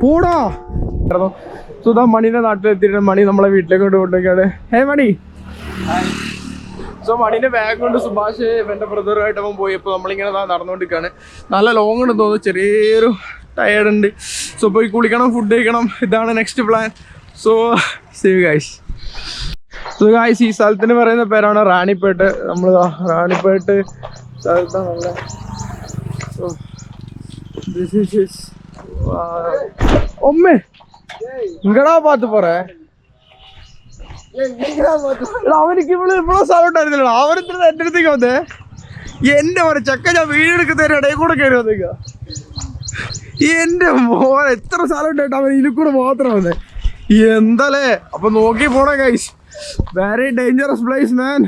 പോടാ. സുധാ മണിന്റെ നാട്ടിലെത്തിയിട്ട് മണി നമ്മളെ വീട്ടിലേക്ക് കൊണ്ടുപോയിട്ടൊക്കെയാണ്. ഹേ മണി. സോ മണിന്റെ ബാഗ് കൊണ്ട് സുഭാഷ് എന്റെ ബ്രദറുമായിട്ട് അവൻ പോയി. അപ്പോൾ നമ്മളിങ്ങനെ നടന്നുകൊണ്ടിരിക്കുകയാണ്. നല്ല ലോങ് ഉണ്ട് തോന്നുന്നു, ചെറിയൊരു ടയേർഡ് ഉണ്ട്. സോ പോയി കുളിക്കണം, ഫുഡ് കഴിക്കണം. ഇതാണ് next plan. So see you guys. So guys, ഈ സ്ഥലത്തിന് പറയുന്ന പേരാണ് റാണിപ്പേട്ട്. നമ്മൾ റാണിപ്പേട്ട് സ്ഥലത്താണല്ലേ. സോ ദിസ് ഈസ് ഒമ്മേ ഇങ്ങടാ പാത്ത് പോറേ. അവനിക്ക് ഇவ்வளோ സൗണ്ട് ആയിരുന്നില്ല. അവരിത്ര എൻ്റെ അടുത്തേക്ക് വന്നേ. എൻ്റെ മോനെ ചക്ക, ഞാൻ വീഡിയോ എടുക്കുന്നതിന് ഇടയിൽ കൂടെ കയറി വന്നേക്ക. എൻ്റെ മോനെ എത്ര സ്ഥലം ഉണ്ടായിട്ട് അവൻ ഇതിൽ കൂടെ മാത്രം വന്നേ. എന്താലേ. അപ്പൊ നോക്കി പോണേ ഗൈസ്. വെരി ഡേഞ്ചറസ് പ്ലേസ് മാൻ.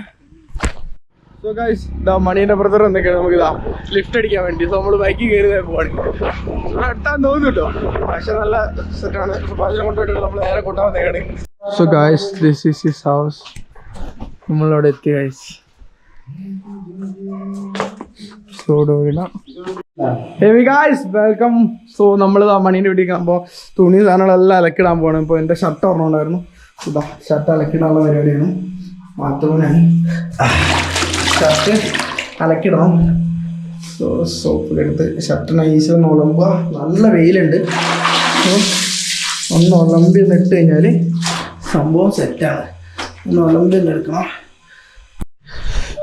സോ ഗൈസ്, ഇതാ മണീന്റെ ബ്രദർ എന്തൊക്കെയാണ് നമുക്ക് ഇതാ ലിഫ്റ്റ് അടിക്കാൻ വേണ്ടി. സോ നമ്മൾ ബൈക്കിൽ കയറി പോവാണ്. എടുത്താൻ തോന്നുന്നുട്ടോ, പക്ഷെ നല്ല സെറ്റാണ്. ഭാഷ കൊണ്ടുപോയിട്ട് നമ്മൾ നേരെ കൊണ്ടാൻ വന്നേക്കാണ്. So guys, this is his house. നമ്മളവിടെ എത്തി guys. Heavy guys, welcome. So നമ്മളിതാ മണീൻ്റെ വീട്ടിൽ ആകുമ്പോൾ തുണി സാധനങ്ങളെല്ലാം അലക്കിടാൻ പോകണം. ഇപ്പോൾ എൻ്റെ ഷർട്ട് ഓർമ്മയുണ്ടായിരുന്നു. ഇതാ ഷർട്ട് അലക്കിടാനുള്ള പരിപാടിയാണ്. ബാത്റൂമിനാണ് ഷർട്ട് അലക്കിടണം. സോ സോപ്പിലെടുത്ത് ഷർട്ട് നൈസ് ഒന്ന് ഉളമ്പുക. നല്ല വെയിലുണ്ട്. ഒന്ന് ഉളമ്പി ഒന്ന് ഇട്ട് കഴിഞ്ഞാൽ സംഭവം സെറ്റാണ്. ഒന്ന് ഉളമ്പി ഒന്ന് എടുക്കണം.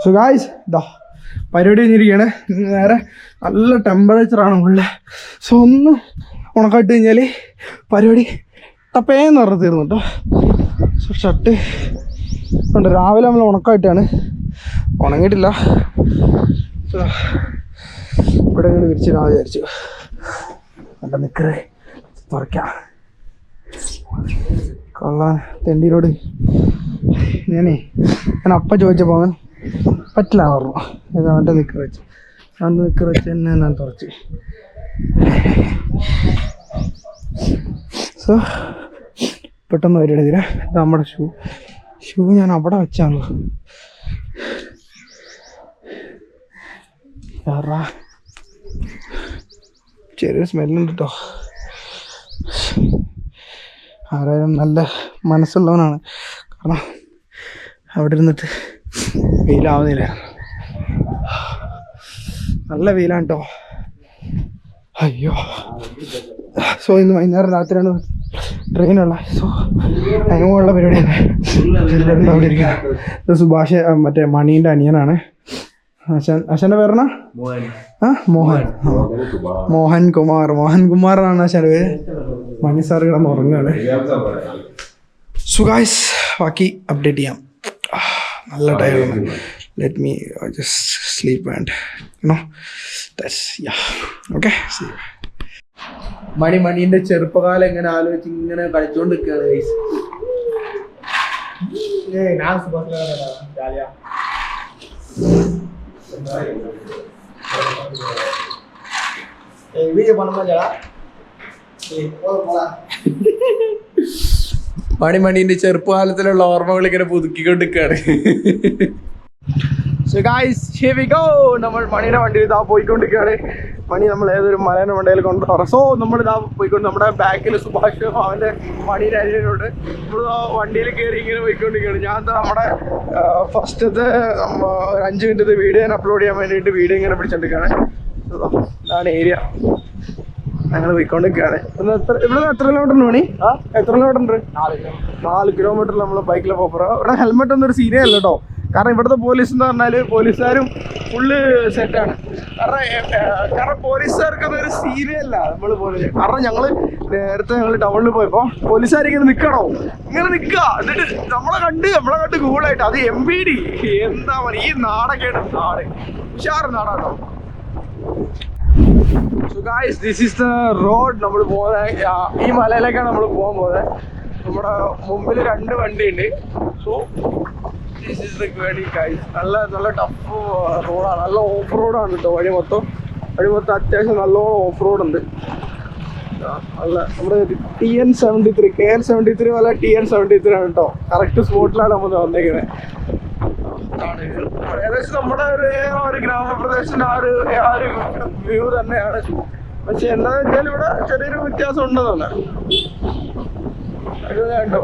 സോ ഗായ്സ്, ഇതാ പരിപാടി കഴിഞ്ഞിരിക്കുകയാണ്. നേരെ നല്ല ടെമ്പറേച്ചറാണ് ഉള്ളത്. സോ ഒന്ന് ഉണക്കാട്ട് കഴിഞ്ഞാൽ പരിപാടി ടപ്പേന്ന് പറഞ്ഞ് തീർന്നു കേട്ടോ. സോ ഷർട്ട് ഉണ്ട്. രാവിലെ നമ്മൾ ഉണക്കായിട്ടാണ്, ഉണങ്ങിയിട്ടില്ല. ഇവിടെ ഇങ്ങനെ വിരിച്ചിടാൻ വിചാരിച്ചു. നല്ല നിക്കറ് തുറയ്ക്കാം. കൊള്ളാൻ തെണ്ടിയിലോട് ഞാൻ അപ്പം ചോദിച്ചപ്പോൾ അവൻ പറ്റില്ല പറഞ്ഞു. ഇത് അവൻ്റെ നിക്കർ വെച്ച് തന്നെ ഞാൻ തുറച്ച്. സോ പെട്ടെന്ന് പരിപാടി തീരാ. ഇത് നമ്മുടെ ഷൂ ഞാൻ അവിടെ വെച്ചാണല്ലോ. ചെറിയ സ്മെല്ലുണ്ട് കേട്ടോ. ആരായാലും നല്ല മനസ്സുള്ളവനാണ്. കാരണം അവിടെ ഇരുന്നിട്ട് വെയിലാവുന്നില്ല. നല്ല വെയിലാണ് കേട്ടോ. അയ്യോ. സോ ഇന്ന് വൈകുന്നേരം രാത്രിയാണ് ട്രെയിനുള്ള. സോ അതിനുള്ള പരിപാടിയാണ്. എല്ലാവരും അവിടെ ഇരിക്കുന്നത്. ഇത് സുഭാഷ് മറ്റേ മണീൻ്റെ അനിയനാണ്. അശൻ്റെ പേരണ മോഹൻ കുമാർ എന്നാണ് അശൻ്റെ പേര്. മണി സാർ കിടന്ന് ഉറങ്ങുകയാണ്. സോ ഗൈസ്, ബാക്കി അപ്ഡേറ്റ് ചെയ്യാം. നല്ല ടൈമാണ്. Let me just sleep and you know that's yeah okay. മണീൻ്റെ ചെറുപ്പകാലം എങ്ങനെ ആലോചിച്ച് ഇങ്ങനെ കളിച്ചോണ്ട് നിൽക്കുകയാണ് ഗൈസ്. മണീൻ്റെ ചെറുപ്പകാലത്തിലുള്ള ഓർമ്മകൾ ഇങ്ങനെ പുതുക്കിക്കൊണ്ടിരിക്കുകയാണ്. So guys, here we go. നമ്മൾ മണീൻ്റെ വണ്ടിയിൽ ഇതാ പോയിക്കൊണ്ടിരിക്കുകയാണ്. മണി നമ്മൾ ഏതൊരു മലേൻ്റെ വണ്ടിയിൽ കൊണ്ടുപോകാറ്. സോ നമ്മളിതാ പോയിക്കൊണ്ട് നമ്മുടെ ബാക്കിൽ സുഭാഷ് അവൻ്റെ മണീൻ്റെ അനിയനുണ്ട്. നമ്മൾ വണ്ടിയിൽ കയറി ഇങ്ങനെ പോയിക്കൊണ്ടിരിക്കുകയാണ്. ഞാൻ നമ്മുടെ ഫസ്റ്റത്തെ ഒരു 5 മിനിറ്റത്തെ വീഡിയോ ഞാൻ അപ്ലോഡ് ചെയ്യാൻ വേണ്ടിയിട്ട് വീഡിയോ ഇങ്ങനെ പിടിച്ചോണ്ടിരിക്കുകയാണ്. ഇതാണ് ഏരിയ. ഞങ്ങൾ പോയിക്കൊണ്ടിരിക്കുകയാണ്. ഇവിടെ എത്ര കിലോമീറ്റർ ഉണ്ട് മണി? എത്ര കിലോമീറ്റർ ഉണ്ട്? 4 കിലോമീറ്റർ നമ്മൾ ബൈക്കിൽ പോകാറ്. ഇവിടെ ഹെൽമെറ്റ് ഒന്നും ഒരു സീനേ അല്ല കേട്ടോ. കാരണം ഇവിടുത്തെ പോലീസ് എന്ന് പറഞ്ഞാൽ പോലീസുകാരും ഫുള്ള് സെറ്റാണ്. കാരണം പോലീസുകാർക്കൊന്നും ഒരു സീനേ അല്ല നമ്മൾ പോലീസ്. കാരണം നേരത്തെ ഞങ്ങൾ ടൗണിൽ പോയപ്പോൾ പോലീസുകാരിങ്ങനെ നിൽക്കണോ, ഇങ്ങനെ നിൽക്കുക. എന്നിട്ട് നമ്മളെ കണ്ട് കൂളായിട്ട്. അത് MPD എന്താ പറയുക, ഈ നാടൊക്കെ നാട് ഉഷാറ് നാടാണോ. So guys, this is the road. നമ്മൾ പോകുന്നത് ഈ മലയിലേക്കാണ് നമ്മൾ പോകാൻ പോകുന്നത്. നമ്മുടെ മുമ്പിൽ 2 വണ്ടിയുണ്ട്. സോ ദിസ് ഈസ് ദ വഴി ഗൈസ്. നല്ല ടഫ് റോഡാണ്. നല്ല ഓഫ് റോഡാണ് കേട്ടോ. വഴി മൊത്തം അത്യാവശ്യം നല്ലോണം ഓഫ് റോഡ് ഉണ്ട്. നല്ല നമ്മുടെ TN73 KN73 പോലെ TN73 ആണ് കേട്ടോ. കറക്റ്റ് സ്പോട്ടിലാണ് നമ്മൾ വന്നേക്കുന്നത്. ഏകദേശം നമ്മുടെ ഒരു ഗ്രാമപ്രദേശത്തിന്റെ ആ ഒരു വ്യൂ തന്നെയാണ് പക്ഷെ എന്താന്ന് വെച്ചാൽ ഇവിടെ ചെറിയൊരു വ്യത്യാസം ഉണ്ടെന്നാണ്. കേട്ടോ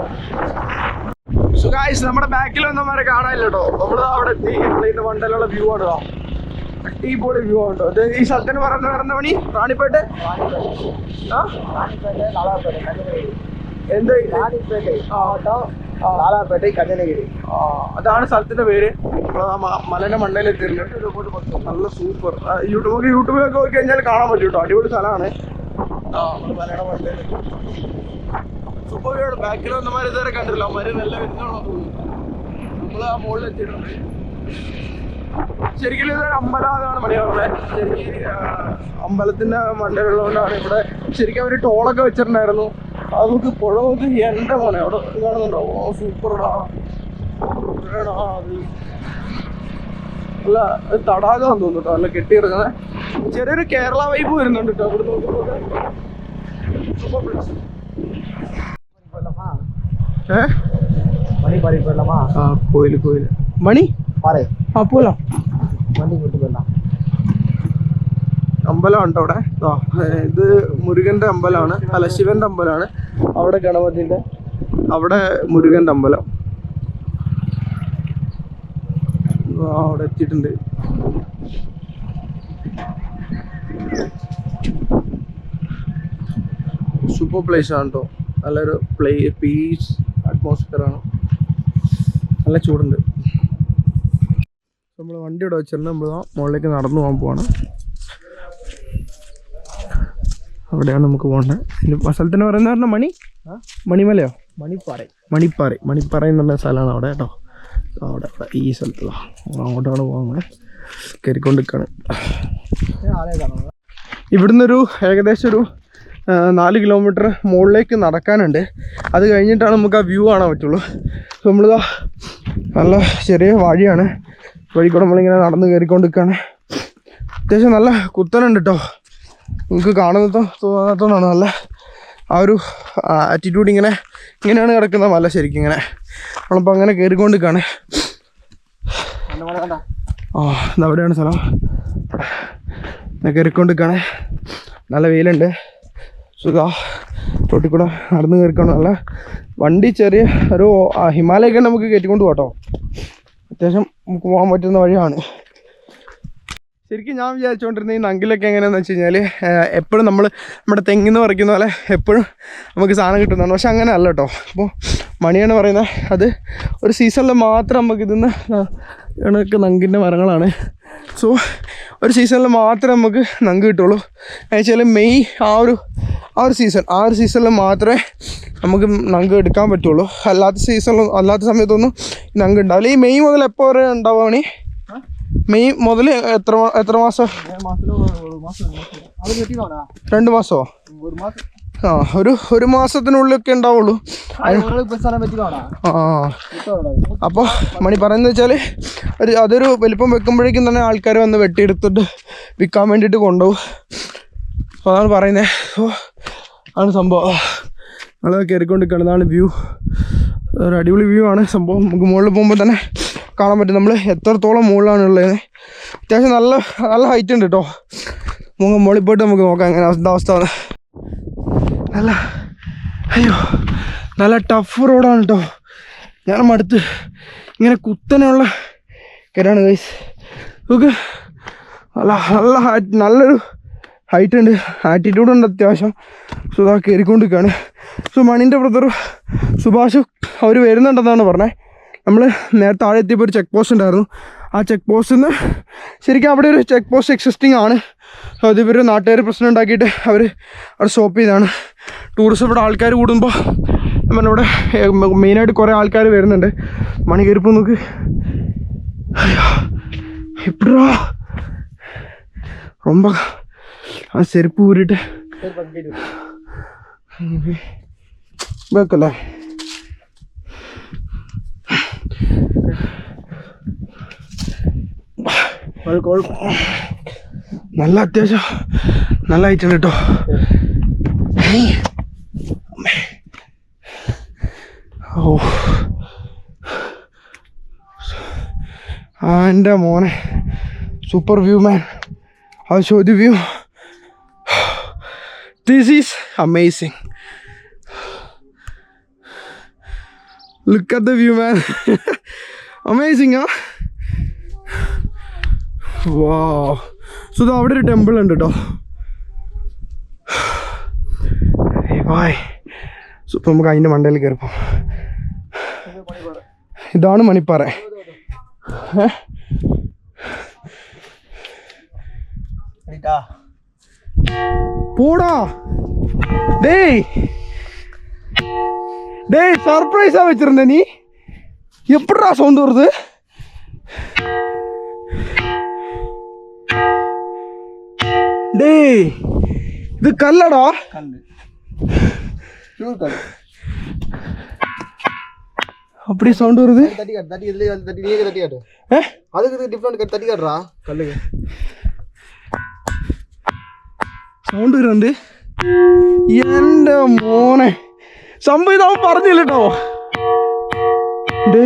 സോ ഗൈസ്, നമ്മുടെ ബാക്കിൽ വന്നമാരെ കാണാനില്ല കേട്ടോ. നമ്മൾ അവിടെ എത്തി. ഇതിന്റെ മണ്ടയിലുള്ള വ്യൂ ആണ്. അടിപൊളി വ്യൂ ആണ് കേട്ടോ. ഈ സ്ഥലത്തിന് പറയുന്ന പണി റാണിപ്പേട്ട് എന്ത് കഞ്ഞനഗിരി. അതാണ് സ്ഥലത്തിന്റെ പേര്. മലന്റെ മണ്ടയിൽ എത്തിയിട്ടുണ്ട്. നല്ല സൂപ്പർ. യൂട്യൂബിലൊക്കെ പോയി കഴിഞ്ഞാൽ കാണാൻ പറ്റും കേട്ടോ. അടിപൊളി സ്ഥലമാണ്. മലയുടെ മണ്ടയിൽ സൂപ്പർ വ്യൂ ആണ്. ബാക്കിൽ വന്നമാർ ഇതുവരെ കണ്ടില്ല. അവന്മാര് നല്ല വരുന്നതാണോ തോന്നുന്നു. നമ്മൾ ആ മുകളിൽ എത്തിയിട്ടുണ്ട്. ശരിക്കും ഇതൊരു അമ്പലമാണ് മണിയാറുള്ളത്. ശരിക്കും അമ്പലത്തിന്റെ മണ്ടയിലുള്ളതുകൊണ്ടാണ് ഇവിടെ ശരിക്കും അവർ ടോളൊക്കെ വെച്ചിട്ടുണ്ടായിരുന്നു. അത് നമുക്ക് പുഴ നോക്ക്. എൻ്റെ മോനെ അവിടെ കാണുന്നുണ്ടോ? സൂപ്പറാ. അല്ല തടാകമാണെന്ന് തോന്നുന്നു കേട്ടോ. നല്ല കെട്ടിയിറങ്ങുന്നത് ചെറിയൊരു കേരള വൈബ് വരുന്നുണ്ട് കേട്ടോ. അവിടെ നോക്കുമ്പോൾ കോയില് മണി ആ പോലാം. അമ്പലം ഉണ്ടോ അവിടെ? ഇത് മുരുകന്റെ അമ്പലമാണ്. അല്ല, ശിവന്റെ അമ്പലമാണ്. അവിടെ ഗണപതിന്റെ, അവിടെ മുരുകന്റെ അമ്പലം. അവിടെ എത്തിയിട്ടുണ്ട്. സൂപ്പർ പ്ലേസ് ആണ് കേട്ടോ. നല്ലൊരു പീസ് അറ്റ്മോസ്ഫിയർ ആണ്. നല്ല ചൂടുണ്ട്. നമ്മൾ വണ്ടി ഇവിടെ വെച്ചിട്ടുണ്ട്. നമ്മൾ മുകളിലേക്ക് നടന്നു പോകാൻ പോവാണ്. അവിടെയാണ് നമുക്ക് പോകേണ്ടത്. സ്ഥലത്തിന് പറയുന്ന പറഞ്ഞാൽ മണിമലയോ മണിപ്പാറ എന്നുള്ള സ്ഥലമാണ് അവിടെ കേട്ടോ. അവിടെ ഈ സ്ഥലത്താണ്. അങ്ങോട്ടാണ് പോകുന്നത്. കയറിക്കൊണ്ടിരിക്കുകയാണ്. ഇവിടുന്നൊരു ഏകദേശം ഒരു 4 കിലോമീറ്റർ മുകളിലേക്ക് നടക്കാനുണ്ട്. അത് കഴിഞ്ഞിട്ടാണ് നമുക്ക് ആ വ്യൂ കാണാൻ പറ്റുള്ളൂ. നമ്മളിതാ നല്ല ചെറിയ വഴിയാണ്. വഴിക്കൂടെ നമ്മളിങ്ങനെ നടന്ന് കയറിക്കൊണ്ടിരിക്കുകയാണ്. അത്യാവശ്യം നല്ല കുത്തനുണ്ട് കേട്ടോ. നമുക്ക് തോന്നാത്തതാണ്. നല്ല ആ ഒരു ആറ്റിറ്റ്യൂഡ് ഇങ്ങനെയാണ് കിടക്കുന്ന മല. ശരിക്കും ഇങ്ങനെ നമ്മളിപ്പോൾ അങ്ങനെ കയറിക്കൊണ്ടിരിക്കുകയാണ്. ഇതവിടെയാണ് സ്ഥലം. കയറിക്കൊണ്ടിരിക്കുകയാണ്. നല്ല വെയിലുണ്ട്. സുഖ റോട്ടിൽ കൂടെ നടന്ന് കയറിക്കൊണ്ട് നല്ല വണ്ടി ചെറിയ ഒരു ഹിമാലയൊക്കെ നമുക്ക് കയറ്റിക്കൊണ്ട് പോകാം കേട്ടോ. അത്യാവശ്യം നമുക്ക് പോകാൻ പറ്റുന്ന വഴിയാണ്. ശരിക്കും ഞാൻ വിചാരിച്ചുകൊണ്ടിരുന്ന ഈ നങ്കിലൊക്കെ എങ്ങനെയാണെന്ന് വെച്ച് കഴിഞ്ഞാൽ എപ്പോഴും നമ്മുടെ തെങ്ങിന്ന് പറിക്കുന്ന പോലെ എപ്പോഴും നമുക്ക് സാധനം കിട്ടുന്നതാണ്. പക്ഷെ അങ്ങനെ അല്ല കേട്ടോ. അപ്പോൾ മണിയാണ് പറയുന്നത്, അത് ഒരു സീസണിൽ മാത്രം നമുക്ക് ഇതിന്ന് കണക്ക് നങ്കിൻ്റെ മരങ്ങളാണ്. സോ ഒരു സീസണിൽ മാത്രമേ നമുക്ക് നങ്ക് കിട്ടുള്ളൂ. എന്നുവെച്ചാൽ മെയ് ആ ഒരു സീസണിൽ മാത്രമേ നമുക്ക് നങ്ക് എടുക്കാൻ പറ്റുള്ളൂ. അല്ലാത്ത സമയത്തൊന്നും നങ്ക് ഉണ്ടാവില്ല. ഈ മെയ് മുതൽ എപ്പോൾ വരെ ഉണ്ടാവുകയാണ്? മെയ് മുതൽ എത്ര മാസം? 2 മാസമോ? ഒരു മാസത്തിനുള്ളിലൊക്കെ ഉണ്ടാവുള്ളൂ. അപ്പോൾ മണി പറയുന്നത് വെച്ചാൽ അതൊരു വലിപ്പം വെക്കുമ്പോഴേക്കും തന്നെ ആൾക്കാർ വന്ന് വെട്ടിയെടുത്തിട്ട് വിൽക്കാൻ വേണ്ടിയിട്ട് കൊണ്ടുപോകും. അപ്പോൾ അതാണ് പറയുന്നത്. അപ്പോൾ ആണ് സംഭവം. നമ്മൾ കയറിക്കൊണ്ടിരിക്കുകയാണ്. ഇതാണ് വ്യൂ. ഒരു അടിപൊളി വ്യൂ ആണ് സംഭവം. നമുക്ക് മുകളിൽ പോകുമ്പോൾ തന്നെ കാണാൻ പറ്റും നമ്മൾ എത്രത്തോളം മുകളിലാണ് ഉള്ളത്. അത്യാവശ്യം നല്ല ഹൈറ്റ് ഉണ്ട് കേട്ടോ. മുകളിൽ പോയിട്ട് നമുക്ക് നോക്കാം എങ്ങനെ അവസ്ഥ. നല്ല ടഫ് റോഡാണ് കേട്ടോ. ഞാൻ മടുത്ത്. ഇങ്ങനെ കുത്തനെയുള്ള കയറാണ് ഗൈസ്. നമുക്ക് നല്ലൊരു ഹൈറ്റ് ഉണ്ട്, ആറ്റിറ്റ്യൂഡ് ഉണ്ട് അത്യാവശ്യം. സോ ഇതാ കയറിക്കൊണ്ടിരിക്കുകയാണ്. സോ മണിൻ്റെ ബ്രദർ സുഭാഷ് അവർ വരുന്നുണ്ടെന്നാണ് പറഞ്ഞത്. നമ്മൾ നേരത്തെ താഴെ എത്തിയപ്പോൾ ഒരു ചെക്ക് പോസ്റ്റ് ഉണ്ടായിരുന്നു. ആ ചെക്ക് പോസ്റ്റിൽ നിന്ന് ശരിക്കും അവിടെ ഒരു ചെക്ക് പോസ്റ്റ് എക്സിസ്റ്റിംഗ് ആണ്. സോ അതിവർ നാട്ടുകാർ പ്രശ്നം ഉണ്ടാക്കിയിട്ട് അവർ സ്റ്റോപ്പ് ചെയ്താണ്. ടൂറിസ്റ്റ് ഇവിടെ ആൾക്കാർ കൂടുമ്പോൾ ഇവിടെ മെയിനായിട്ട് കുറേ ആൾക്കാർ വരുന്നുണ്ട്. മണി കയറിപ്പോൾ നോക്ക്. എപ്പോഴാ ரொம்ப ആ ചെരുപ്പ് ഊരിട്ട് വെക്കല്ലേ. നല്ല അത്യാവശ്യം നല്ല ഐറ്റുണ്ട് കേട്ടോ. ഓ എൻ്റെ മോനെ, super view man. I'll show the view. This is amazing. Look at the view, man. Amazing, huh? Wow. So അവിടെ ഒരു ടെമ്പിൾ ഉണ്ട് കേട്ടോ. സോ ഇപ്പം നമുക്ക് അതിൻ്റെ മണ്ടയിൽ കയറിപ്പോ. ഇതാണ് മണിപ്പാറ. പോടാ டேய் சர்ப்ரைஸா வச்சிருந்த நீ. எப்படிடா சவுண்ட் வருது? டேய் இது கல்லடா. அப்படி சவுண்ட் வருது. സൗണ്ട് വരുന്നുണ്ട്. എൻ്റെ മോനെ സംഭവം ഇതാവും പറഞ്ഞില്ല കേട്ടോ. ഡേ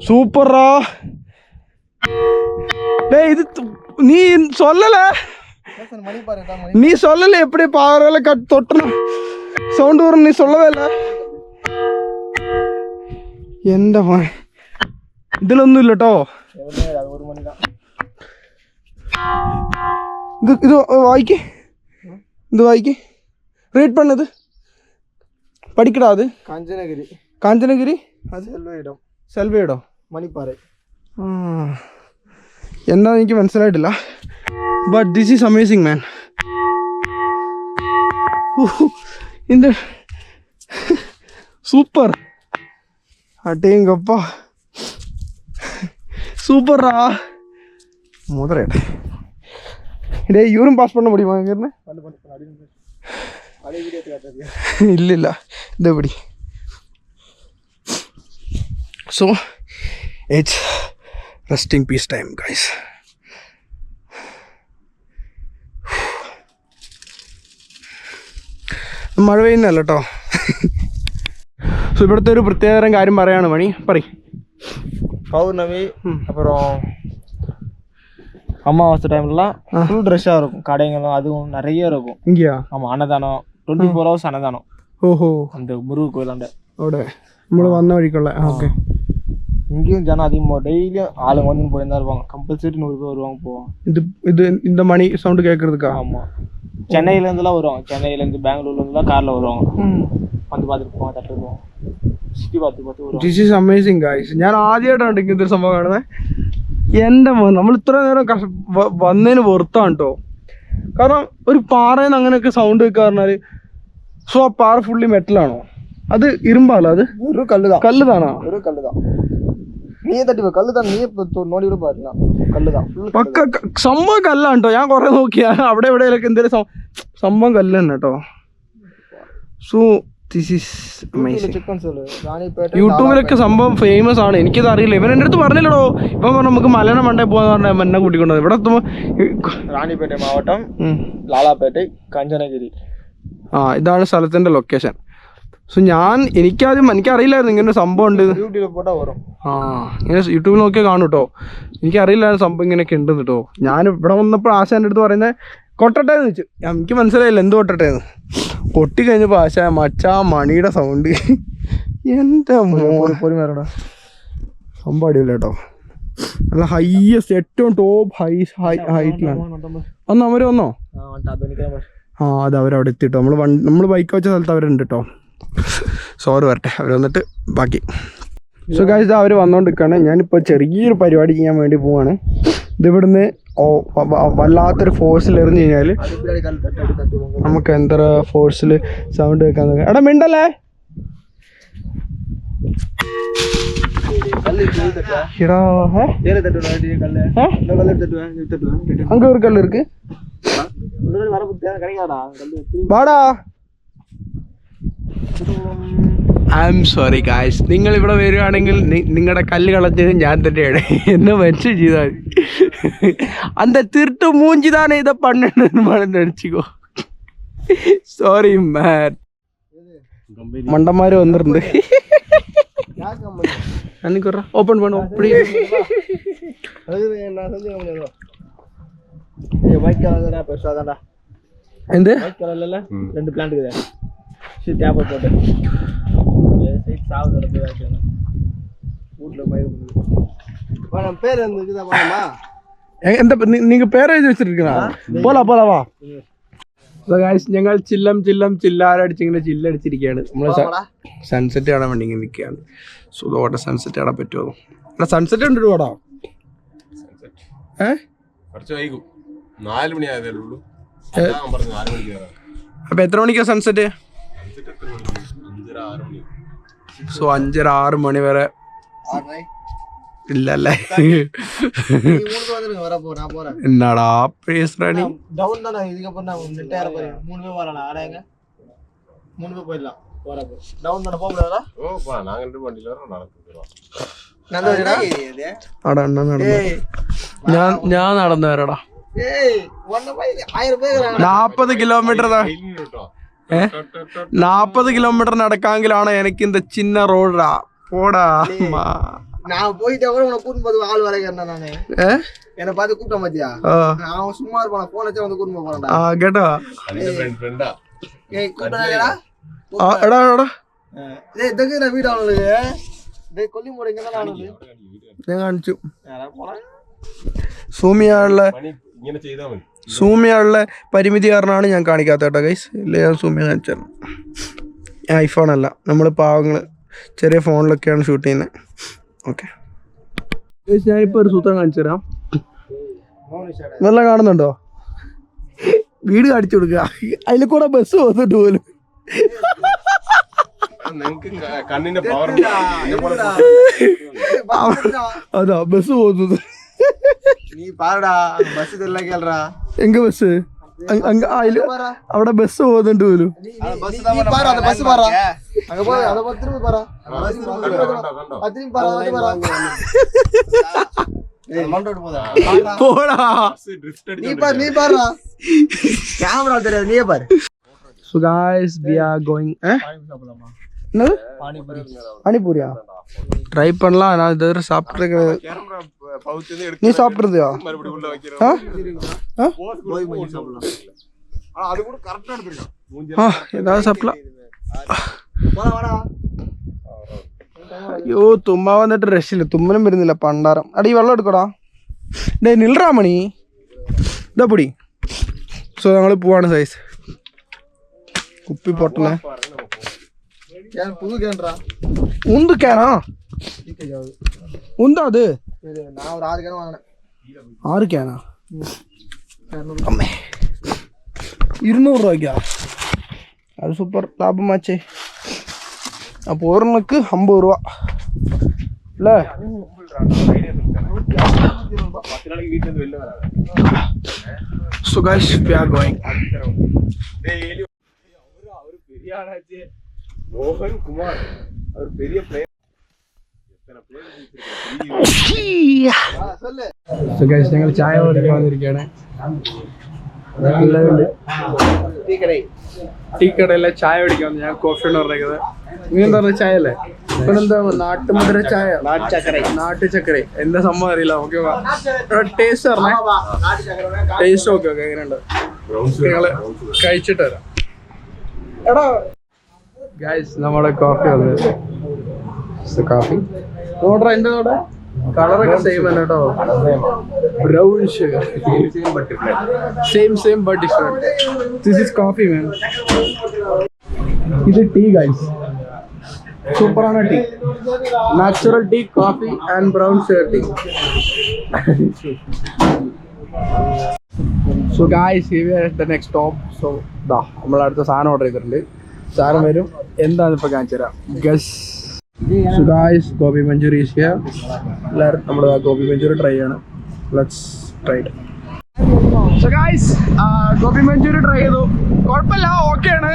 സൂപ്പറാ. ഡേ ഇത് നീ சொல்லல எப்படி பாறையில தொட்டணும் சவுண்ட் வரும் நீ சொல்லவே இல்லை. എൻ്റെ മോനെ ഇതിലൊന്നും ഇല്ല കേട്ടോ. ഇത് വായിക്ക്, ഇത് വായിക്ക്, റീഡ് പണ്ണത് പഠിക്കടാ. അത് കാഞ്ചനഗിരി അത് സെൽവയിടോ മണിപ്പാറ എന്താന്ന് എനിക്ക് മനസ്സിലായിട്ടില്ല. ബട്ട് ദിസ് ഈസ് അമേസിങ് മാൻ. இந்த சூப்பர் அடேங்கப்பா சூப்பர்ரா. முதலேடா டே யூரின் பாஸ் பண்ண முடியுமா இங்கேருந்து? இல்லை இல்லை இது எப்படி. So it's resting peace time guys. മഴ പെയ്യുന്നല്ല കേട്ടോ. സോ ഇവിടുത്തെ ഒരു പ്രത്യേകതരം കാര്യം പറയാണ് മണി. പറയും பௌர்ணமி அப்புறம் அமாவாசை டைம்லாம் ஃபுல் ரஷ்ஷாக இருக்கும். கடைங்களும் அதுவும் நிறைய இருக்கும் இங்கேயா? ஆமாம், அன்னதானம் 24 hours அன்னதானம். ஓஹோ. அந்த முருகன் கோயிலாண்ட അവിടെ നമ്മൾ വന്ന വഴിക്കുള്ള. ഓക്കെ. இங்கேயும் ஜனம் அதிகமாக டெய்லியும் ஆளுங்க வந்து போயிருந்தா இருப்பாங்க. கம்பல்சரி 100 பேர் வருவாங்க போவாங்க. இது இந்த மணி சவுண்டு கேட்கறதுக்கா? ஆமாம், சென்னையிலேருந்துலாம் வருவாங்க. சென்னையிலேருந்து பெங்களூர்லேருந்துலாம் காரில் வருவாங்க. வந்து பார்த்துட்டு போவாங்க, தட்டு போவாங்க, சுற்றி பார்த்து வருவாங்க. This is amazing guys. ഞാൻ ആദ്യമായിട്ടാണ് ഇങ്ങനത്തെ ഒരു സംഭവം കാണുന്നത്. എൻ്റെ നമ്മൾ ഇത്ര നേരം വന്നതിന് വെറുത്താണ് കേട്ടോ. കാരണം ഒരു പാറയിൽ നിന്ന് അങ്ങനെയൊക്കെ സൗണ്ട് വെക്കുക പറഞ്ഞാൽ, സോ ആ പാറ ഫുള്ളി മെറ്റലാണോ? അത് ഇരുമ്പാലോ? അത് ഒരു കല്ലുതാ. കല്ലുതാണോ? ഒരു കല്ലുതാ. നീയെ തട്ടി കല്ലുതാ. നീ നോടി കൂടെ പാടില്ല. കല്ലുതാ പക്ക സംഭവം കല്ലാണ് കേട്ടോ. ഞാൻ കുറെ നോക്കിയാ അവിടെ എവിടെയൊക്കെ എന്തെങ്കിലും സംഭവം കല്ല് തന്നെ കേട്ടോ. So this is amazing. യൂട്യൂബിലൊക്കെ സംഭവം ഫേമസ് ആണ്. എനിക്കത് അറിയില്ല. ഇവൻ എൻ്റെ അടുത്ത് പറഞ്ഞില്ലടോ. ഇപ്പം പറഞ്ഞു നമുക്ക് മലന മണ്ടേ പോകാന്ന് പറഞ്ഞാൽ എന്നെ കൂട്ടിക്കൊണ്ടത്. ഇവിടെ എത്തുമ്പോൾ റാണിപേട്ട മാവട്ടം, ലാലാപേട്ട, കാഞ്ചനഗിരി. ഇതാണ് സ്ഥലത്തിൻ്റെ ലൊക്കേഷൻ. സോ എനിക്കറിയില്ലായിരുന്നു ഇങ്ങനെ സംഭവം ഉണ്ട്. യൂട്യൂബിൽ പോട്ടാ വരും. ഇങ്ങനെ യൂട്യൂബിൽ നോക്കിയാൽ കാണും കേട്ടോ. എനിക്കറിയില്ലായിരുന്നു സംഭവം ഇങ്ങനെയൊക്കെ ഉണ്ടെന്ന് കേട്ടോ. ഞാൻ ഇവിടെ വന്നപ്പോൾ ആശ എൻ്റെ അടുത്ത് പറയുന്നത് കൊട്ടട്ടെ എന്ന് വെച്ചു. എനിക്ക് മനസ്സിലായില്ല എന്ത് കൊട്ടട്ടെ എന്ന്. കൊട്ടി കഴിഞ്ഞപ്പോൾ ആശ മച്ചാ മണിയുടെ സൗണ്ട്. എൻ്റെ പൊരുമേടാ സംഭവം അടിയില്ല കേട്ടോ. നല്ല ഹൈയസ്റ്റ് ഏറ്റവും ടോപ്പ് ഹൈറ്റിലാണ്. വന്നോ അവർ വന്നോ? അത് അവരവിടെ എത്തിട്ടോ. നമ്മൾ ബൈക്ക് വെച്ച സ്ഥലത്ത് അവരുണ്ട് കേട്ടോ. സോറി വരട്ടെ, അവർ വന്നിട്ട് ബാക്കി. സോ ഗൈസ് അവർ വന്നുകൊണ്ടിരിക്കുകയാണ്. ഞാനിപ്പോൾ ചെറിയൊരു പരിപാടി ചെയ്യാൻ വേണ്ടി പോവാണ്. ഇതിവിടുന്ന് വല്ലാത്തൊരു ഫോഴ്സിൽ എറിഞ്ഞു കഴിഞ്ഞാൽ നമുക്ക് എന്താ ഫോഴ്സിൽ സൗണ്ട് കേൾക്കാൻ നോക്കാം. എടാ മിണ്ടല്ലേ. அங்க ஒரு கல் இருக்கு. வாடா. I am sorry guys. നിങ്ങൾ ഇവിടെ വരികയാണെങ്കിൽ നിങ്ങളുടെ കല്ല് കളഞ്ഞത് ഞാൻ തന്നെയാണ്. എന്നെ മെൻഷൻ ചെയ്താൽ அந்த திருட்டு மூஞ்சி தானே இதை பண்ணு நினைச்சிக்கோ. സോറി മാൻ. മണ്ടന്മാര് വന്നിട്ടുണ്ട്. ഓപ്പൺ പണു എന്ത് ஒயிட் கலர்ல ரெண்டு பிளான்ட் இருக்குது சரி டேப் போட்டு சைட் சாவு நடந்து வைக்கணும் வீட்ல பயிர் பண்ணுது பேர் இருக்குதா பாருமா എന്താ നിങ്ങൾ പേര് എഴുതി വെച്ചിരിക്കണ പോലാ വാ ഞങ്ങൾ ചില്ലം ചില്ലാരടിച്ചിങ്ങനെ ചില്ലടിച്ചിരിക്കുകയാണ് നമ്മള് സൺസെറ്റ് കാണാൻ വേണ്ടി ഇങ്ങനെ നിൽക്കുകയാണ് സുഖമായിട്ട് സൺസെറ്റ് കാണാൻ പറ്റുമോ ഇവിടെ സൺസെറ്റ് ഉണ്ട് ഒരുപാടാ കുറച്ച് വൈകും 4 മണി ആയതേ ഉള്ളൂ പറഞ്ഞു 4 മണിക്ക് കയറാം അപ്പൊ എത്ര മണിക്കാ സൺസെറ്റ് 5:30 6 മണി സോ 5:30 6 മണി വരെ ഇല്ലല്ലേ എന്നാടാ പേசுறானி டவுன் தான இதுக்கப்புறம் நான் நெட் ஏற போறேன் 3 பேர் வரலாம் ஆடாங்க 3 பேர் போயிடலாம் போறப்போ டவுன் தான போக முடியாதா ஓ பா நாங்க ரெண்டு வண்டில வரோம் நடந்துறோம் ഞാൻ നടന്നു വരടാ ஏய் ஒண்ணு போய் 1000 பேர் 40 കിലോമീറ്റർ 40 കിലോമീറ്റർ നടക്കാമെങ്കിലാണ് എനിക്ക് இந்த சின்ன ரோடுடா போடா நான் போயிட்டா கூட உன கூட்டிட்டு போது ஆள் வரைக்கும் நானு என்ன பார்த்து கூப்பிட்ட மாத்தியா நான் சும்மா இருப்பான போன் வச்சா வந்து கூட்டிட்டு போறேன்டா കേട്ടോ ഫ്രണ്ടാ ஏய் கூப்பிடாதடா എടാ എടാ டேய் இதக்கு வீடு அவனுக்கு டேய் கொல்லி மூட இங்க தான் அவனுக்கு ഞാൻ കാണിച്ചു போடா സൂമിയാനുള്ള ഇങ്ങനെ ചെയ്താ മതി സൂമിയാനുള്ള പരിമിതി കാരണമാണ് ഞാൻ കാണിക്കാത്ത കേട്ടോ ഗൈസ് ഇല്ല ഞാൻ സൂമിയ കാണിച്ചു ഐഫോൺ അല്ല നമ്മൾ പാവങ്ങൾ ചെറിയ ഫോണിലൊക്കെയാണ് ഷൂട്ട് ചെയ്യുന്നത് ഓക്കെ ഞാനിപ്പോൾ ഒരു സൂത്രം കാണിച്ചു തരാം വെള്ളം കാണുന്നുണ്ടോ വീട് കാണിച്ചു കൊടുക്കുക അതിൽ കൂടെ ബസ് പോകുന്നുണ്ട് പോലും കണ്ണിന്റെ പവർ അതാ ബസ് പോകുന്നത് நீ பாருடா பஸ் தெரியல கேளுடா എങ്ക ബസ് അവിടെ ബസ് പോകുന്നുണ്ട് പോലും நீ பாரு அந்த பஸ் பாரு அங்க போய் அத பத்தி திரும்பி பாரு பத்தி பாரு அது பாரு ஏய் மண்டோட போடா പോടാ நீ பாருடா கேமரா தெரியாது நீயே பாரு So guys, we are going என்னது பானிபூரியா ட்ரை பண்ணலாம் நான் இது வரை சாப்பிட்ருக்கேன் நீ சாப்பிட்றதுயா ஏதாவது சாப்பிடலாம் അയ്യോ തുമ്മ വന്നിട്ട് രക്ഷയില്ല തുമ്മലും വരുന്നില്ല പണ്ടാരം അടി വെള്ളം എടുക്കടാ ഡേ നിൽറാമണി ഇതാ പൊടി സോ ഞങ്ങൾ പോവാണ് സൈസ് കുപ്പി പൊട്ടണേ புது கேன்றா உந்து கேனா உந்தா அது நான் ஒரு 6 கேன் வாங்கினேன் 6 கேனா അമ്മേ 200 രൂപയ്ക്കാ അത് സൂപ്പർ ലാഭമാച്ചേ അപ്പോൾ ഒരെണ്ണക്ക് 50 രൂപ അല്ലേ സുഗാഷ് we are going Mohan Kumar അവർ പെരിയ പ്ലെയർ ഞങ്ങൾ ചായ കുടിക്കാൻ വന്നിരിക്കുകയാണ് ടീ കടയിലെ ചായ കുടിക്കാൻ വന്നു ഞാൻ കോഫിയാണ് പറഞ്ഞത് നിങ്ങൾ എന്താ പറഞ്ഞ ചായ അല്ലേ ഇപ്പൊ എന്താ നാട്ടുമധുര ചായ നാട്ടു ചക്കര എന്താ സംഭവം അറിയില്ല നമുക്ക് ടേസ്റ്റ് പറഞ്ഞേ ടേസ്റ്റ് ഓക്കെ ഓക്കെ എങ്ങനെയുണ്ട് നിങ്ങള് കഴിച്ചിട്ട് വരാം എടാ ഗൈസ് നമ്മുടെ കോഫി വന്നത് കോഫി ഓർഡർ എൻ്റെ കൂടെ കളറൊക്കെ സെയിം തന്നെ കേട്ടോ brown sugar same but different this is coffee man ഇത് ടീ ഗൈസ് സൂപ്പറാണ് tea natural tea coffee and brown sugar tea so guys here the next stop so ദാ നമ്മൾ അടുത്ത സാധനം ഓർഡർ ചെയ്തിട്ടുണ്ട് സാധനം വരും എന്താണെന്ന് ഇപ്പോൾ കാണിച്ചു തരാം guess so guys gobi Manchurian is here എല്ലാവരും നമ്മൾ ഗോബി മഞ്ചൂരി ട്രൈ ചെയ്യണം let's try it so guys gobi Manchurian try ചെയ്തു കുഴപ്പമില്ല ഓക്കെയാണ്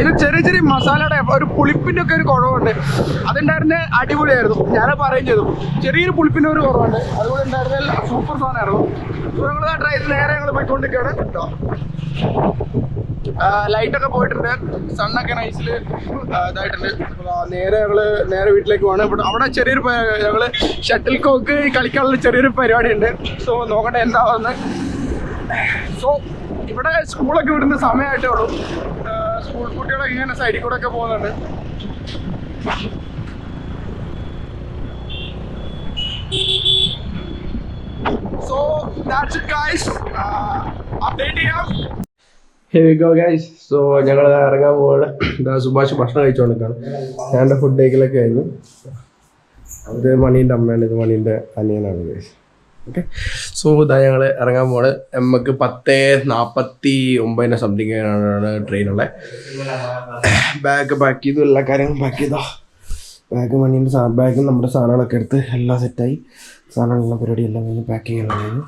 ഇത് ചെറിയ ചെറിയ മസാലയുടെ ഒരു പുളിപ്പിൻ്റെ ഒക്കെ ഒരു കുറവുണ്ട് അതുണ്ടായിരുന്ന അടിപൊളിയായിരുന്നു ഞാൻ പറയുകയും ചെയ്തു ചെറിയൊരു പുളിപ്പിൻ്റെ ഒരു കുറവുണ്ട് അതുകൊണ്ട് ഉണ്ടായിരുന്ന സൂപ്പർ സാധനമായിരുന്നു സോ ഞങ്ങൾ ട്രൈ ചെയ്ത് നേരെ ഞങ്ങൾ പോയിക്കൊണ്ടിരിക്കുകയാണ് കേട്ടോ ലൈറ്റൊക്കെ പോയിട്ടുണ്ട് സണ്ണൊക്കെ നൈസിൽ ഇതായിട്ടുണ്ട് നേരെ വീട്ടിലേക്ക് പോകണം ഇവിടെ അവിടെ ചെറിയൊരു ഞങ്ങൾ ഷട്ടിൽ കോക്ക് കളിക്കാനുള്ള ചെറിയൊരു പരിപാടി ഉണ്ട് സോ നോക്കട്ടെ എന്താവുന്നത് സോ ഇവിടെ സ്കൂളൊക്കെ വിടുന്ന സമയമായിട്ടേ ഉള്ളൂ. സ്കൂൾ കുട്ടികളൊക്കെ ഇങ്ങനെ സൈഡിൽ കൂടെ ഒക്കെ പോകുന്നുണ്ട്. So that's it guys. Update ചെയ്യാം. Here we go guys. So ഞങ്ങൾ ഇറങ്ങാൻ പോവാണ്. സുഭാഷ് ഭക്ഷണം കഴിച്ചുകൊണ്ടിരിക്കുകയാണ്. ഞാൻ എൻ്റെ ഫുഡ് കഴിക്കലൊക്കെ കഴിഞ്ഞു. ഇത് മണീൻ്റെ അമ്മയാണ്, ഇത് മണീൻ്റെ അനിയനാണ് ഗൈസ്. ഓക്കെ, സോ ഇതാ ഞങ്ങൾ ഇറങ്ങാൻ പോവാണ്. നമുക്ക് 10:49 സംതിങ് ആണ് ട്രെയിനുള്ളത്. ബാഗ് പാക്ക് ചെയ്തു, എല്ലാ കാര്യങ്ങളും പാക്ക് ചെയ്തോ. ബാഗ് മണീൻ്റെ ബാഗും നമ്മുടെ സാധനങ്ങളൊക്കെ എടുത്ത് എല്ലാം സെറ്റായി. സാധനങ്ങളുള്ള പരിപാടി എല്ലാം കഴിഞ്ഞ് പാക്കിങ് എല്ലാം കഴിഞ്ഞു.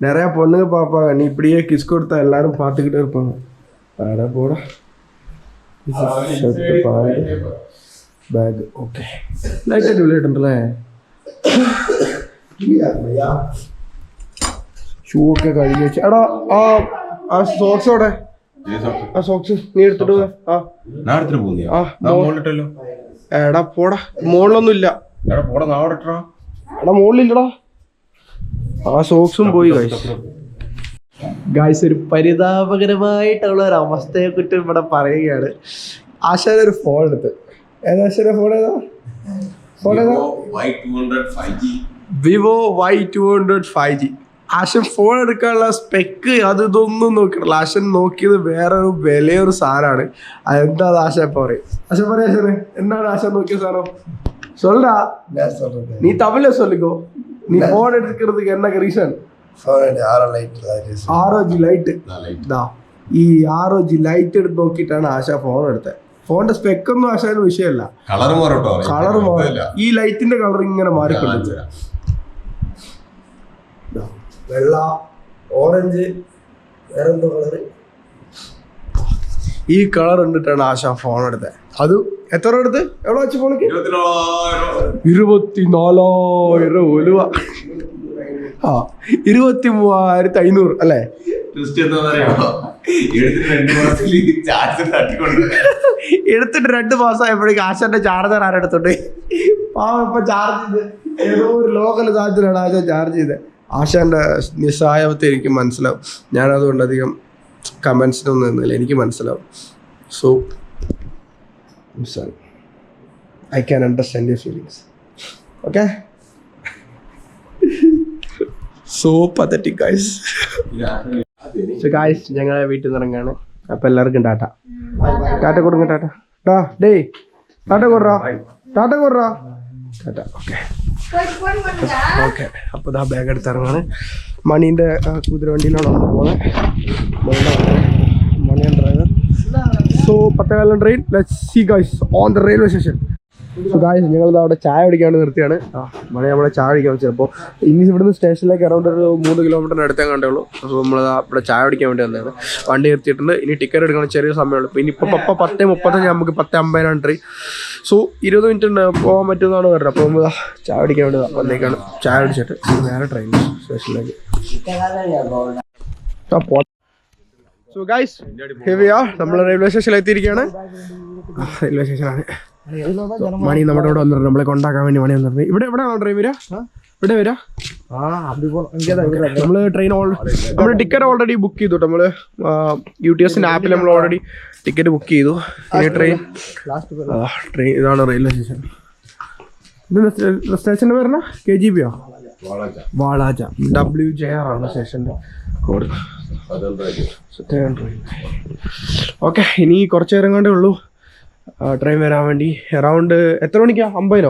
நிறையா பொண்ணுங்க பார்ப்பாங்க, நீ இப்படியே கிஸ் கொடுத்தா எல்லாரும் பார்த்துக்கிட்டே இருப்பாங்க. அட போட ஷர்ட்டு பேண்ட் பேக். ஓகே, லைட்டாக டிவிலேட்டுல ഷൂ ഒക്കെ കഴുകി വെച്ച്. എടാ ആ സോക്സോടെ, ആ സോക്സ് നീ എടുത്തിട്ട് എടാ പോടാ, മുകളിലൊന്നും ഇല്ല. എടാ മുകളിലില്ലടാ, ആ സോക്സും പോയി. ഗായ്സ് ഒരു പരിതാപകരമായിട്ടുള്ള ഒരു അവസ്ഥയെ കുറിച്ച് ഇവിടെ പറയുകയാണ്. ആശാന്റെ ഒരു ഫോൺ എടുത്ത്, ഏതാ ആശാന്റെ ഫോൺ? Vivo Y200 5G. ആശൻ ഫോൺ എടുക്കാനുള്ള സ്പെക്ക് അത് ഇതൊന്നും നോക്കിയിട്ടില്ല. ആശൻ നോക്കിയത് വേറൊരു വിലയൊരു സാധനമാണ്. അതെന്താ ആശാൻ പറയും? ആശാൻ പറയാ, ആശാന് എന്താണ് ആശാൻ നോക്കിയ സാധനം? சொல்றா, நீ தமிழ்ல சொல்லிக்கோ. நீ போன் எடுக்கிறதுக்கு என்ன ரீசன்? ROG light. ഈ ROG ലൈറ്റ് എടുത്ത് നോക്കിയിട്ടാണ് ആശ ഫോൺ എടുത്തത്. ഫോണിന്റെ സ്പെക്കൊന്നും ആശാന് വിഷയമല്ല, കളർ മാറില്ല. ഈ ലൈറ്റിന്റെ കളർ ഇങ്ങനെ മാറിക്കൊണ്ടു, വെള്ള, ഓറഞ്ച്, വേറെന്തോ കളറ്. ഈ കളർ കണ്ടിട്ടാണ് ആശ ഫോൺ എടുത്തത്. അത് എത്ര എടുത്ത്? എവിടെ വെച്ച് ഫോണിക്ക്? 24,000 ഒലുവ. 23,500 അല്ലേ? എടുത്തിട്ട് 2 മാസമായപ്പോഴേക്കും ആശാന്റെ ചാർജർ ആരെടുത്തോണ്ട് പാവം ഇപ്പൊ ചാർജ് ചെയ്ത് ഏതോ ഒരു ലോക്കൽ ചാർജറാണ് ആശാൻ ചാർജ് ചെയ്തത്. ആശാന്റെ നിസ്സഹായത്തെ എനിക്ക് മനസ്സിലാവും. ഞാനതുകൊണ്ട് അധികം കമൻസിനൊന്നും നിന്നില്ല, എനിക്ക് മനസ്സിലാവും. So I can understand your feelings. Okay? So pathetic guys. So guys, ഞങ്ങളെ വീട്ടിൽ നിന്ന് ഇറങ്ങാണ്. അപ്പൊ എല്ലാവർക്കും ടാറ്റ കൊടുங்க. ടാറ്റ ഡേ ടാറ്റ കൊടുറാ. Okay okay. അപ്പോൾ ഇതാ ബാഗ് എടുത്തിറങ്ങാണ്. മണീൻ്റെ കുതിരവണ്ടിയിലാണ് നമ്മൾ പോകുന്നത്. മണിയാണ് driver. So 10:15 train. Let's see guys on the railway station. So guys ഞങ്ങളിത് അവിടെ ചായ കുടിക്കാണ്ട് നിർത്തിയാണ്. മണി നമ്മളെ ചായ കുടിക്കാൻ ചിലപ്പോൾ ഇനി ഇവിടുന്ന് സ്റ്റേഷനിലേക്ക് അറൗണ്ട് ഒരു 3 കിലോമീറ്ററിന് അടുത്തേ കണ്ടേ ഉള്ളൂ. അപ്പോൾ നമ്മൾ ഇവിടെ ചായ കുടിക്കാൻ വേണ്ടി വന്നതാണ്. വണ്ടി നിർത്തിയിട്ടുണ്ട്. ഇനി ടിക്കറ്റ് എടുക്കണം, ചെറിയ സമയമുള്ളൂ. പിന്നെ ഇപ്പോൾ 10:35 നമുക്ക് 10:50 ട്രെയിൻ. സോ 20 മിനിറ്റ് ഉണ്ട് പോകാൻ പറ്റുമെന്നാണ് പറയുന്നത്. അപ്പോൾ നമ്മൾ ചായ കുടിക്കാൻ വേണ്ടി വന്നേക്കാണ്. ചായ കുടിച്ചിട്ട് നേരെ ട്രെയിൻ സ്റ്റേഷനിലേക്ക്. So guys here we are. നമ്മൾ റെയിൽവേ സ്റ്റേഷനിൽ എത്തിയിരിക്കുകയാണ്. റെയിൽവേ സ്റ്റേഷനാണ്. മണി നമ്മുടെ ഇവിടെ വന്നിട്ടുണ്ട്, നമ്മളെ കൊണ്ടാക്കാൻ വേണ്ടി മണി വന്നിട്ടുണ്ട്. എവിടെയാണോ ട്രെയിൻ വരിക? ഇവിടെ വരാ. നമ്മൾ ട്രെയിൻ നമ്മൾ ടിക്കറ്റ് ഓൾറെഡി ബുക്ക് ചെയ്തു. നമ്മൾ UTSന്റെ ആപ്പിൽ നമ്മൾ ഓൾറെഡി ടിക്കറ്റ് ബുക്ക് ചെയ്തു. ഇനി ട്രെയിൻ ഇതാണ് റെയിൽവേ സ്റ്റേഷൻ. ഇത് സ്റ്റേഷൻ്റെ പേരണ KGB വാളാജ. WJR ആണ് സ്റ്റേഷൻ്റെ കോഡ്. ഓക്കെ, ഇനി കുറച്ച് നേരം കൊണ്ടേ ഉള്ളൂ ട്രെയിൻ വരാൻ വേണ്ടി. അറൗണ്ട് എത്ര മണിക്കാ? 50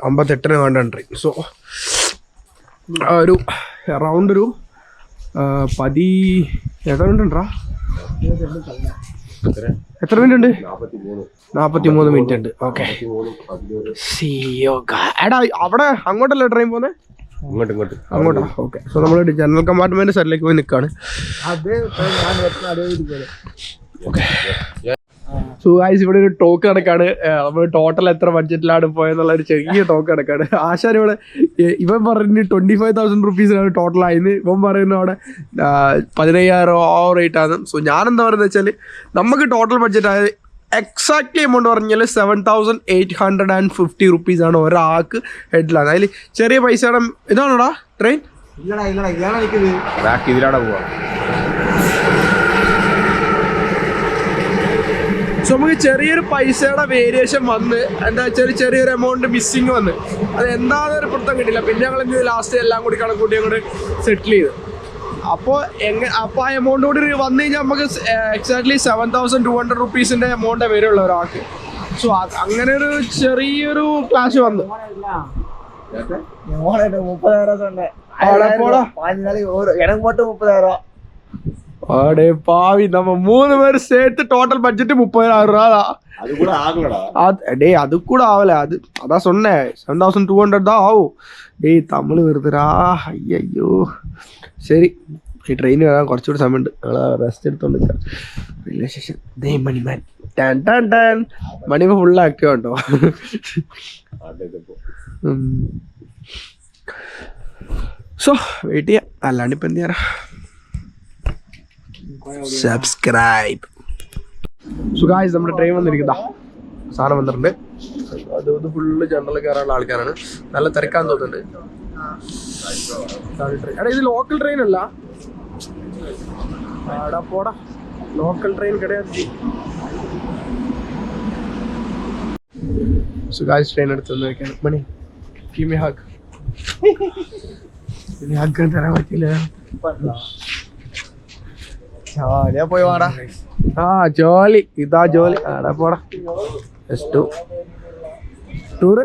58 കണ്ടാണ് ട്രെയിൻ. സോ ഒരു അറൗണ്ട് ഒരു 10 മിനിറ്റ് ഉണ്ടാ. എത്ര മിനിറ്റ് ഉണ്ട്? 43 മിനിറ്റ് ഉണ്ട്. ഓക്കെ, എടാ അവിടെ അങ്ങോട്ടല്ലേ ട്രെയിൻ പോകുന്നത്? അങ്ങോട്ടാ. ഓക്കെ, സോ നമ്മൾ ജനറൽ കമ്പാർട്ട്മെന്റ് സൈഡിലേക്ക് പോയി നിൽക്കുകയാണ്. ഓക്കെ, സോ ഗൈസ് ഇവിടെ ഒരു ടോക്ക് നടക്കാണ്. നമ്മൾ ടോട്ടൽ എത്ര ബഡ്ജറ്റിലാണ് പോയെന്നുള്ള ഒരു ചെറിയ ടോക്ക് നടക്കാണ്. ആശാൻ ഇവിടെ ഇവൻ പറഞ്ഞു 25,000 റുപ്പീസിനാണ് ടോട്ടൽ ആയിരുന്നു. ഇവൻ പറയുന്നത് അവിടെ 15,000 ആ റേറ്റ് ആണ്. സോ ഞാനെന്താ പറയുന്നത് വെച്ചാൽ നമുക്ക് ടോട്ടൽ ബഡ്ജറ്റ് ആയത് എക്സാക്ട്ലി എമൗണ്ട് പറഞ്ഞാൽ 7,850 റുപ്പീസാണ് ഒരാൾക്ക് ഹെഡിലാണ്. അതിൽ ചെറിയ പൈസയുടെ ഇതാണോടാ ട്രെയിൻ ബാക്ക് ഇതിലൂടെ പോവാം. സോ നമുക്ക് ചെറിയൊരു പൈസയുടെ വേരിയേഷൻ വന്ന് എന്താ വെച്ചാൽ ചെറിയൊരു എമൗണ്ട് മിസ്സിങ് വന്ന് അത് എന്താണെന്നൊരു പിടുത്തം കിട്ടില്ല. പിന്നെ ഞങ്ങൾ എന്ത് ലാസ്റ്റ് എല്ലാം കൂടി കണക്കൂട്ടി അങ്ങോട്ട് സെറ്റിൽ ചെയ്തു. അപ്പോൾ അപ്പോൾ ആ എമൗണ്ട് കൂടി വന്നു കഴിഞ്ഞാൽ നമുക്ക് എക്സാക്ട്ലി 7,200 റുപ്പീസിൻ്റെ എമൗണ്ടേ വരുള്ളൂ ഒരാൾക്ക്. സോ അങ്ങനെ ഒരു ചെറിയൊരു ക്ലാഷ് വന്നു. 30,000 അടേ പാവി, നമ്മ 3 പേര് சேர்த்து ടോട്ടൽ ബഡ്ജറ്റ് 30,000 രൂപ. டேய் அது கூட ஆகல, அதான் சொன்னேன் 7,200 தான் ஆகும். டேய் தமிழ் வருதுடா, ஐயோ. ശരി, ഈ ട്രെയിൻ വരാൻ കുറച്ചുകൂടി സമയമുണ്ട്. ഞങ്ങൾ റെസ്റ്റ് എടുത്തോണ്ടിരിക്കാം. റെയിൽവേ സ്റ്റേഷൻ ദേ മണിമാൻ ടാൻ ടാൻ ടാൻ. മണിമ ഫുള്ള് ആക്റ്റീവ് ഉണ്ടോ? സോ വെയിറ്റ് ചെയ്യാം, അല്ലാണ്ട് ഇപ്പം എന്ത് ചെയ്യാ. സബ്സ്ക്രൈബ്. സോ ഗായ്സ്, നമ്മുടെ ട്രെയിൻ വന്നിരിക്കുന്നതാ, സാധനം വന്നിട്ടുണ്ട്. അത് ഫുള്ള് ജനറൽ കയറാനുള്ള ആൾക്കാരാണ്. നല്ല തിരക്കാന്ന് തോന്നുന്നുണ്ട്. എടാ ഇത് ലോക്കൽ ട്രെയിൻ അല്ല, പോടാ ലോക്കൽ ട്രെയിൻ കിടയാത്. സോ ഗായ്സ്, ട്രെയിൻ എടുത്ത് വന്നിരിക്കുകയാണ്. Mani give me hug. ഇനി ഹഗ് തരാൻ പറ്റില്ല. പോയി വാടാ. ആ ജോലി, ഇതാ ജോലി. ആടാ പോടാ. ടൂറ്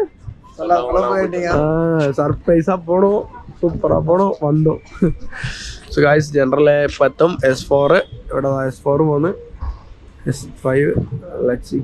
സർപ്രൈസാ പോണോ, സൂപ്പറാ പോണോ, വന്നോ. സോ ഗായ്സ്, ജനറലെ ഇപ്പം എത്തും. S4 ഇവിടെ S4 പോന്ന്, S5 ലെറ്റ്സ് സീ.